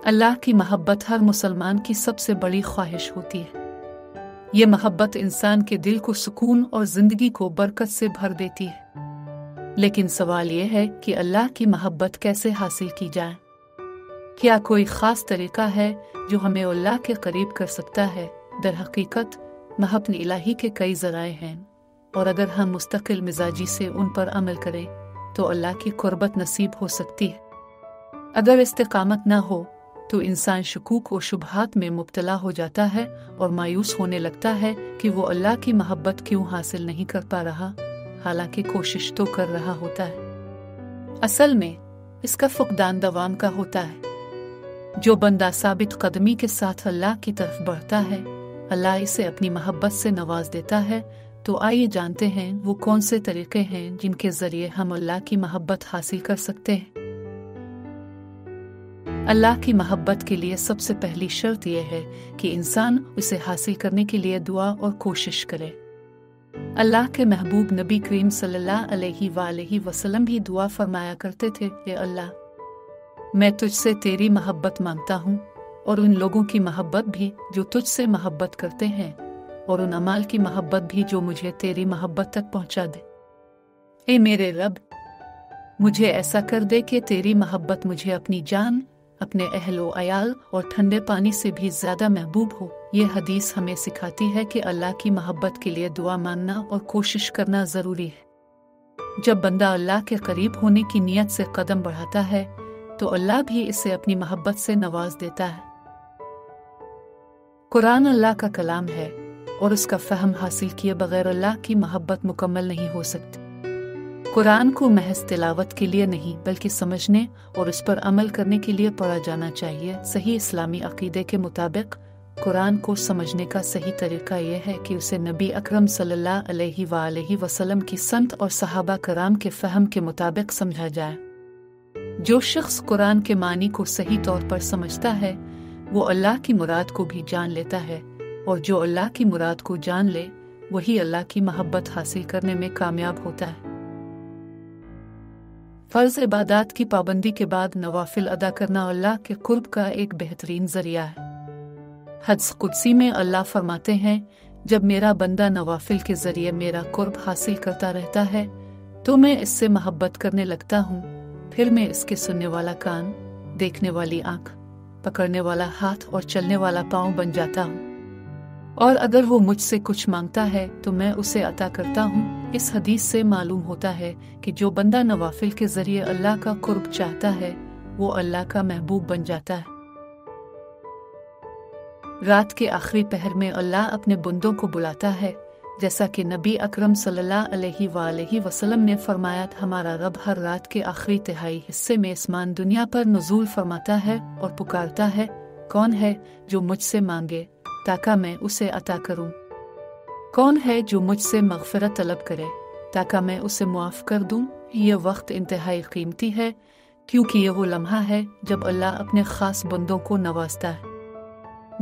अल्लाह की मोहब्बत हर मुसलमान की सबसे बड़ी ख्वाहिश होती है। ये मोहब्बत इंसान के दिल को सुकून और ज़िंदगी को बरकत से भर देती है। लेकिन सवाल ये है कि अल्लाह की मोहब्बत कैसे हासिल की जाए? क्या कोई ख़ास तरीका है जो हमें अल्लाह के करीब कर सकता है? दर हकीकत मोहब्बत इलाही के कई ज़राए हैं, और अगर हम मुस्तकिल मिजाजी से उन पर अमल करें तो अल्लाह की कुर्बत नसीब हो सकती है। अगर इस्तिकामत न हो तो इंसान शकूक और शुबहात में मुब्तला हो जाता है और मायूस होने लगता है कि वो अल्लाह की मोहब्बत क्यों हासिल नहीं कर पा रहा, हालांकि कोशिश तो कर रहा होता है। असल में इसका फुकदान दवाम का होता है। जो बंदा साबित कदमी के साथ अल्लाह की तरफ बढ़ता है, अल्लाह इसे अपनी मोहब्बत से नवाज देता है। तो आइए जानते हैं वो कौन से तरीके हैं जिनके जरिए हम अल्लाह की मोहब्बत हासिल कर सकते हैं। अल्लाह की मोहब्बत के लिए सबसे पहली शर्त यह है कि इंसान उसे हासिल करने के लिए दुआ और कोशिश करे। अल्लाह के महबूब नबी करीम सल्लल्लाहु अलैहि वसल्लम भी दुआ फरमाया करते थे, ये अल्लाह, मैं तुझसे तेरी मोहब्बत मांगता हूँ और उन लोगों की मोहब्बत भी जो तुझसे मोहब्बत करते हैं, और उन अमाल की मोहब्बत भी जो मुझे तेरी मोहब्बत तक पहुँचा दे। ए मेरे रब, मुझे ऐसा कर दे कि तेरी मोहब्बत मुझे अपनी जान, अपने अहलो अयाल और ठंडे पानी से भी ज्यादा महबूब हो। ये हदीस हमें सिखाती है कि अल्लाह की मोहब्बत के लिए दुआ मांगना और कोशिश करना जरूरी है। जब बंदा अल्लाह के करीब होने की नीयत से कदम बढ़ाता है तो अल्लाह भी इसे अपनी मोहब्बत से नवाज देता है। कुरान अल्लाह का कलाम है और उसका फहम हासिल किए बगैर अल्लाह की मोहब्बत मुकम्मल नहीं हो सकती। कुरान को महज तिलावत के लिए नहीं बल्कि समझने और उस पर अमल करने के लिए पढ़ा जाना चाहिए। सही इस्लामी अकीदे के मुताबिक कुरान को समझने का सही तरीका यह है कि उसे नबी अकरम सल्लल्लाहु अलैहि वसल्लम की संत और सहाबा कराम के फहम के मुताबिक समझा जाए। जो शख्स कुरान के मानी को सही तौर पर समझता है वो अल्लाह की मुराद को भी जान लेता है, और जो अल्लाह की मुराद को जान ले वही अल्लाह की मोहब्बत हासिल करने में कामयाब होता है। फर्ज इबादत की पाबंदी के बाद नवाफिल अदा करना अल्लाह के कुर्ब का एक बेहतरीन जरिया है। हदीस कुदसी में अल्लाह फरमाते हैं, जब मेरा बंदा नवाफिल के जरिए मेरा कुर्ब हासिल करता रहता है तो मैं इससे मोहब्बत करने लगता हूँ। फिर मैं इसके सुनने वाला कान, देखने वाली आँख, पकड़ने वाला हाथ और चलने वाला पाँव बन जाता हूँ, और अगर वो मुझसे कुछ मांगता है तो मैं उसे अता करता हूँ। इस हदीस से मालूम होता है कि जो बंदा नवाफिल के जरिए अल्लाह का कुर्ब चाहता है वो अल्लाह का महबूब बन जाता है। रात के आखिरी पहर में अल्लाह अपने बंदों को बुलाता है, जैसा कि नबी अकरम सल्लल्लाहु अलैहि वसल्लम ने फरमाया, हमारा रब हर रात के आखिरी तिहाई हिस्से में आसमान दुनिया पर नुज़ूल फरमाता है और पुकारता है, कौन है जो मुझसे मांगे ताकि मैं उसे अता करूं? कौन है जो मुझसे मग़फ़िरत तलब करे ताकि मैं उसे मुआफ़ कर दूं? यह वक्त इंतहाई कीमती है, क्योंकि यह वो लम्हा है जब अल्लाह अपने ख़ास बंदों को नवाजता है।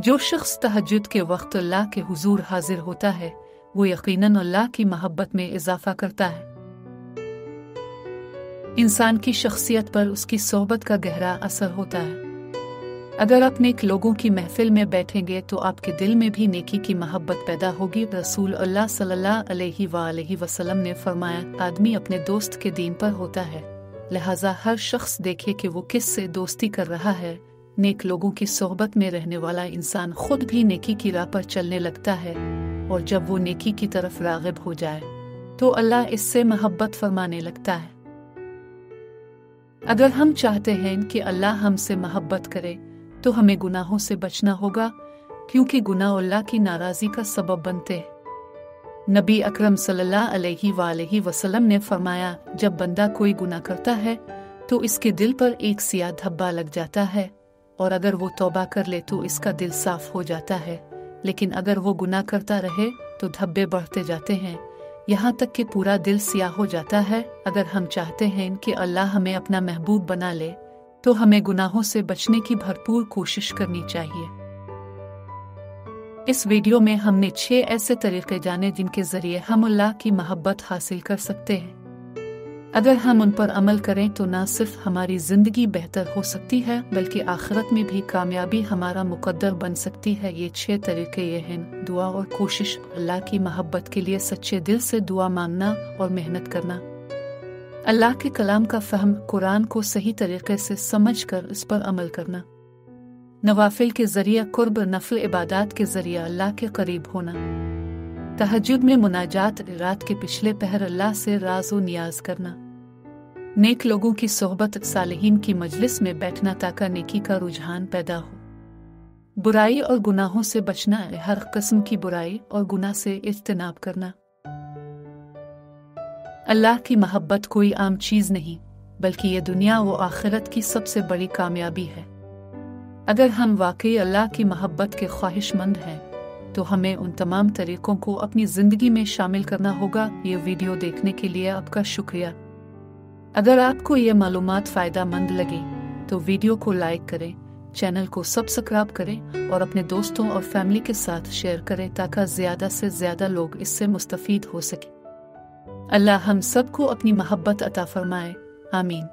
जो शख्स तहज्जुद के वक्त अल्लाह के हुजूर हाजिर होता है वो यकीनन अल्लाह की मोहब्बत में इजाफा करता है। इंसान की शख्सियत पर उसकी सोहबत का गहरा असर होता है। अगर आप नेक लोगों की महफिल में बैठेंगे तो आपके दिल में भी नेकी की मोहब्बत पैदा होगी। रसूल अल्लाह सल्लल्लाहु अलैहि वसल्लम ने फरमाया, आदमी अपने दोस्त के दीन पर होता है, लिहाजा हर शख्स देखे कि वो किस से दोस्ती कर रहा है। नेक लोगों की सोहबत में रहने वाला इंसान खुद भी नेकी की राह पर चलने लगता है, और जब वो नेकी की तरफ राग़िब हो जाए तो अल्लाह इससे मोहब्बत फरमाने लगता है। अगर हम चाहते हैं कि अल्लाह हमसे मोहब्बत करे तो हमें गुनाहों से बचना होगा, क्योंकि गुनाह अल्लाह की नाराज़ी का सबब बनते हैं। नबी अकरम सल्लल्लाहु अलैहि वसल्लम ने फरमाया, जब बंदा कोई गुनाह करता है तो इसके दिल पर एक सियाह धब्बा लग जाता है, और अगर वो तौबा कर ले तो इसका दिल साफ हो जाता है। लेकिन अगर वो गुनाह करता रहे तो धब्बे बढ़ते जाते हैं, यहाँ तक कि पूरा दिल सियाह हो जाता है। अगर हम चाहते हैं कि अल्लाह हमें अपना महबूब बना ले तो हमें गुनाहों से बचने की भरपूर कोशिश करनी चाहिए। इस वीडियो में हमने 6 ऐसे तरीके जाने जिनके जरिए हम अल्लाह की मोहब्बत हासिल कर सकते हैं। अगर हम उन पर अमल करें तो न सिर्फ हमारी ज़िंदगी बेहतर हो सकती है बल्कि आखिरत में भी कामयाबी हमारा मुकद्दर बन सकती है। ये 6 तरीके ये हैं: दुआ और कोशिश, अल्लाह की मोहब्बत के लिए सच्चे दिल से दुआ मांगना और मेहनत करना, अल्लाह के कलाम का फ़हम, कुरान को सही तरीके से समझकर इस पर अमल करना, नवाफिल के ज़रिए कुर्ब, नफल इबादत के ज़रिए अल्लाह के करीब होना, तहज्जुद में मुनाजात, रात के पिछले पहर अल्लाह से राज़ व नियाज करना, नेक लोगों की सोहबत, सालिहीन की मजलिस में बैठना ताकि नेकी का रुझान पैदा हो, बुराई और गुनाहों से बचना, हर किस्म की बुराई और गुनाह से इज्तनाब करना। अल्लाह की मोहब्बत कोई आम चीज़ नहीं बल्कि ये दुनिया व आखिरत की सबसे बड़ी कामयाबी है। अगर हम वाकई अल्लाह की मोहब्बत के ख्वाहिशमंद हैं तो हमें उन तमाम तरीकों को अपनी ज़िंदगी में शामिल करना होगा। ये वीडियो देखने के लिए आपका शुक्रिया। अगर आपको ये मालूमात फ़ायदा मंद लगे तो वीडियो को लाइक करें, चैनल को सब्सक्राइब करें और अपने दोस्तों और फैमिली के साथ शेयर करें ताकि ज़्यादा से ज़्यादा लोग इससे मुस्तफ़ीद हो सकें। अल्लाह हम सबको अपनी मोहब्बत अता फरमाए। आमीन।